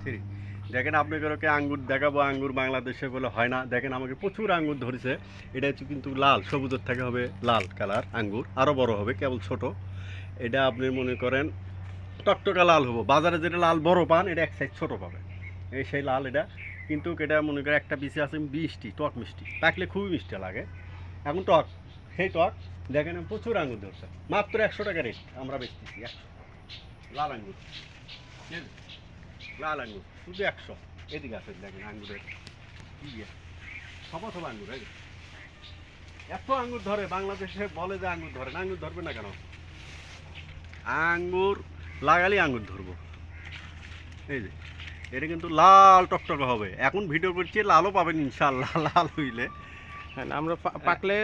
Free. দেখেন আপনাদেরকে আঙ্গুর দেখাবো, আঙ্গুর বাংলাদেশে বলে হয় না। দেখেন আমাকে প্রচুর আঙ্গুর ধরেছে। এটা হচ্ছে কিন্তু লাল, সবুজের থেকে হবে লাল কালার আঙ্গুর, আরও বড় হবে, কেবল ছোট। এটা আপনি মনে করেন টকটকা লাল হবো। বাজারে যেটা লাল বড় পান, এটা এক সাইজ ছোট পাবে, এই সেই লাল এটা। কিন্তু এটা মনে করেন একটা পিসে আছে মিষ্টি, টক মিষ্টি, পাকলে খুবই মিষ্টি লাগে। এখন টক, সেই টক। দেখেন প্রচুর আঙ্গুর ধরছে, মাত্র 100 টাকা রেট আমরা বেচতেছি। 100 লাল আঙ্গুর, লাল আঙ্গুর শুধু 100। এদিকে আছে দেখেন আঙ্গুরের ইয়ে, সব আঙ্গুর। এই এত আঙ্গুর ধরে বাংলাদেশে, বলে যে আঙ্গুর ধরে না, আঙ্গুর ধরবে না কেন? আঙ্গুর লাগালে আঙ্গুর ধরবো। এই যে এটা কিন্তু লাল টকটকে হবে। এখন ভিডিও করছি, লালও পাবেন ইনশাল্লাহ। লাল হইলে হ্যাঁ, আমরা পাকলে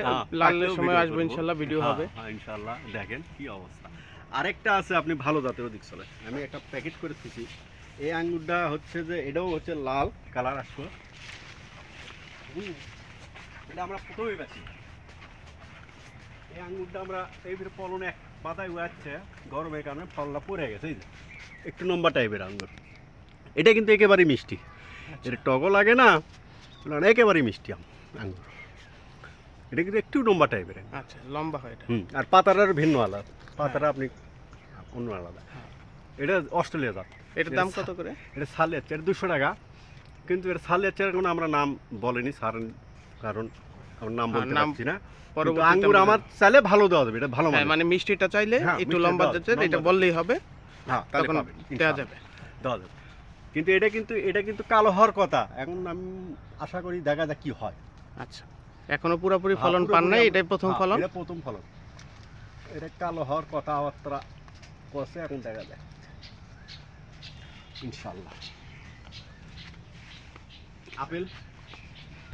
লালের সময় আসবো ইনশাল্লাহ, ভিডিও হবে। হ্যাঁ ইনশাল্লাহ। দেখেন কি অবস্থা। আরেকটা আছে আপনি ভালো জাতের, ওদিক চলে, আমি একটা প্যাকেট করে দিচ্ছি। এই আঙ্গুরটা হচ্ছে যে এটাও হচ্ছে লাল কালার আসবে। এটা আমরা প্রথমেই বেছি। এই আঙ্গুরটা আমরা এই ফলনে এক পাতায় উড়াচ্ছে, গরমের কারণে ফলটা পড়ে গেছে। এই যে একটু লম্বা টাইপের আঙ্গুর, এটা কিন্তু একেবারেই মিষ্টি। এটা টকও লাগে না, একেবারেই মিষ্টি আঙ্গুর। এটা কিন্তু একটু লম্বা টাইপের। আচ্ছা, লম্বা হয় এটা। আর পাতাটার ভিন্ন আলাদা, পাতাটা আপনি অন্য আলাদা। এটা অস্ট্রেলিয়া জাত। এটার দাম কত করে? এটা ছালে যাচ্ছে, এটা 200 টাকা। কিন্তু এটা ছালে যাচ্ছে কোনো আমরা নাম বলেনি স্যার, কারণ আমার নাম বলতে পারছি না। পরবর্তীতে আঙ্গুর আমার চাইলে ভালো দেওয়া যাবে, এটা ভালো মানে মিষ্টিটা চাইলে একটু লম্বা যাচ্ছে, এটা বললেই হবে। হ্যাঁ, তখন দেওয়া যাবে। দেওয়া যাবে। কিন্তু এটা কিন্তু কালো হওয়ার কথা। এখন আমি আশা করি দেখা যাক কি হয়। আচ্ছা, এখনো পুরোপুরি ফলন পান নাই, এটাই প্রথম ফলন। এটা প্রথম ফলন। এটা কালো হওয়ার কথা বার্তা করছে, এখন দেখা যায় ইনশাল্লাহ। আপেল